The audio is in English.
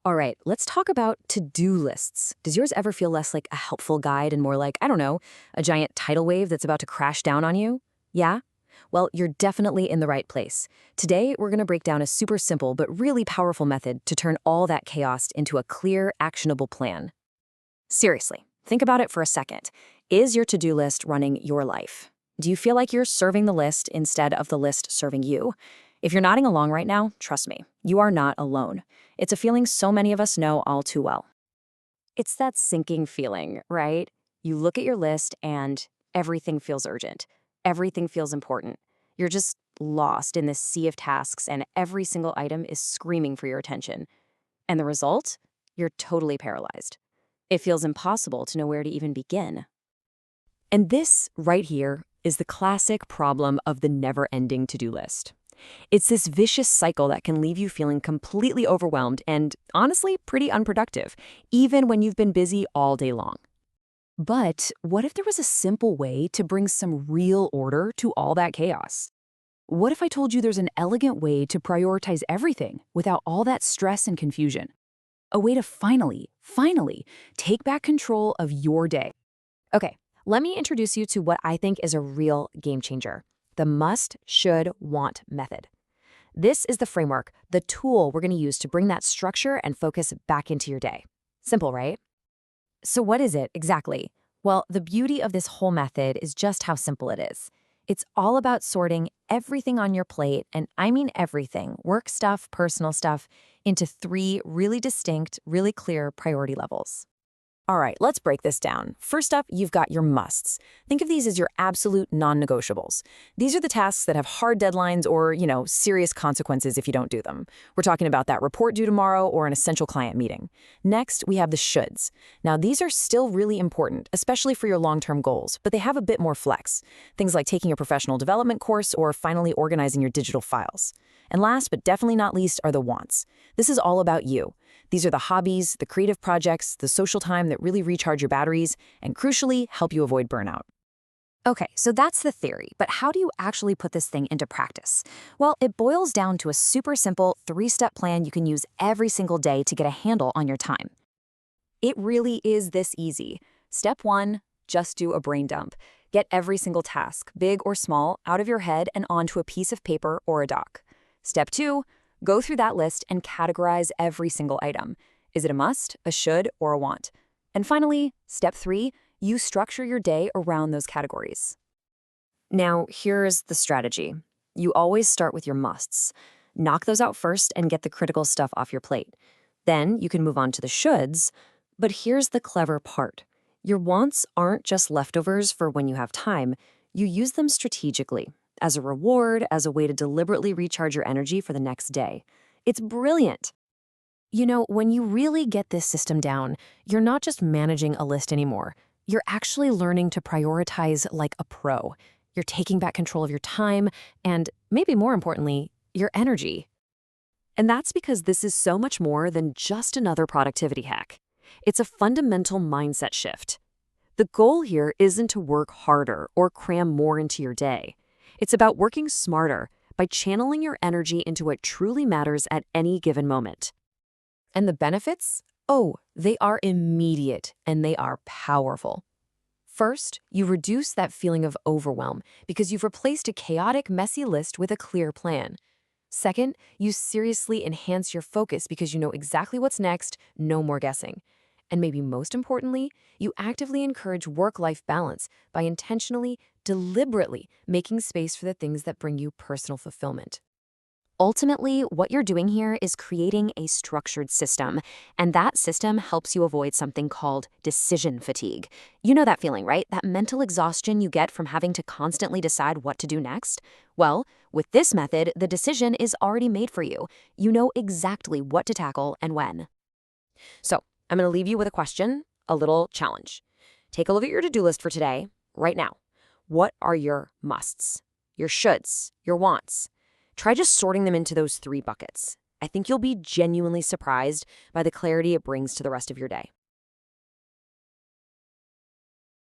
All right, let's talk about to-do lists. Does yours ever feel less like a helpful guide and more like, I don't know, a giant tidal wave that's about to crash down on you? Yeah? Well, you're definitely in the right place. Today, we're going to break down a super simple but really powerful method to turn all that chaos into a clear, actionable plan. Seriously, think about it for a second. Is your to-do list running your life? Do you feel like you're serving the list instead of the list serving you? If you're nodding along right now, trust me, you are not alone. It's a feeling so many of us know all too well. It's that sinking feeling, right? You look at your list and everything feels urgent. Everything feels important. You're just lost in this sea of tasks and every single item is screaming for your attention. And the result? You're totally paralyzed. It feels impossible to know where to even begin. And this, right here, is the classic problem of the never-ending to-do list. It's this vicious cycle that can leave you feeling completely overwhelmed and, honestly, pretty unproductive, even when you've been busy all day long. But what if there was a simple way to bring some real order to all that chaos? What if I told you there's an elegant way to prioritize everything without all that stress and confusion? A way to finally take back control of your day. Okay, let me introduce you to what I think is a real game changer. The must, should, want method. This is the framework, the tool we're going to use to bring that structure and focus back into your day. Simple, right? So what is it exactly? Well, the beauty of this whole method is just how simple it is. It's all about sorting everything on your plate, and I mean everything, work stuff, personal stuff, into three really distinct, really clear priority levels. All right, let's break this down. First up, you've got your musts. Think of these as your absolute non-negotiables. These are the tasks that have hard deadlines or, serious consequences if you don't do them. We're talking about that report due tomorrow or an essential client meeting. Next, we have the shoulds. Now, these are still really important, especially for your long-term goals, but they have a bit more flex. Things like taking a professional development course or finally organizing your digital files. And last, but definitely not least, are the wants. This is all about you. These are the hobbies, the creative projects, the social time that really recharge your batteries and, crucially, help you avoid burnout. Okay, so that's the theory, but how do you actually put this thing into practice? Well, it boils down to a super simple three-step plan you can use every single day to get a handle on your time. It really is this easy. Step 1, just do a brain dump. Get every single task, big or small, out of your head and onto a piece of paper or a doc. Step 2, go through that list and categorize every single item. Is it a must, a should, or a want? And finally, step 3, you structure your day around those categories. Now, here's the strategy. You always start with your musts. Knock those out first and get the critical stuff off your plate. Then you can move on to the shoulds, but here's the clever part. Your wants aren't just leftovers for when you have time. You use them strategically, as a reward, as a way to deliberately recharge your energy for the next day. It's brilliant. When you really get this system down, you're not just managing a list anymore. You're actually learning to prioritize like a pro. You're taking back control of your time and, maybe more importantly, your energy. And that's because this is so much more than just another productivity hack. It's a fundamental mindset shift. The goal here isn't to work harder or cram more into your day. It's about working smarter by channeling your energy into what truly matters at any given moment. And the benefits? Oh, they are immediate and they are powerful. First, you reduce that feeling of overwhelm because you've replaced a chaotic, messy list with a clear plan. Second, you seriously enhance your focus because you know exactly what's next, no more guessing. And maybe most importantly, you actively encourage work-life balance by intentionally, deliberately making space for the things that bring you personal fulfillment. Ultimately, what you're doing here is creating a structured system, and that system helps you avoid something called decision fatigue. You know that feeling, right? That mental exhaustion you get from having to constantly decide what to do next? Well, with this method, the decision is already made for you. You know exactly what to tackle and when. So, I'm going to leave you with a question, a little challenge. Take a look at your to-do list for today, right now. What are your musts, your shoulds, your wants? Try just sorting them into those three buckets. I think you'll be genuinely surprised by the clarity it brings to the rest of your day.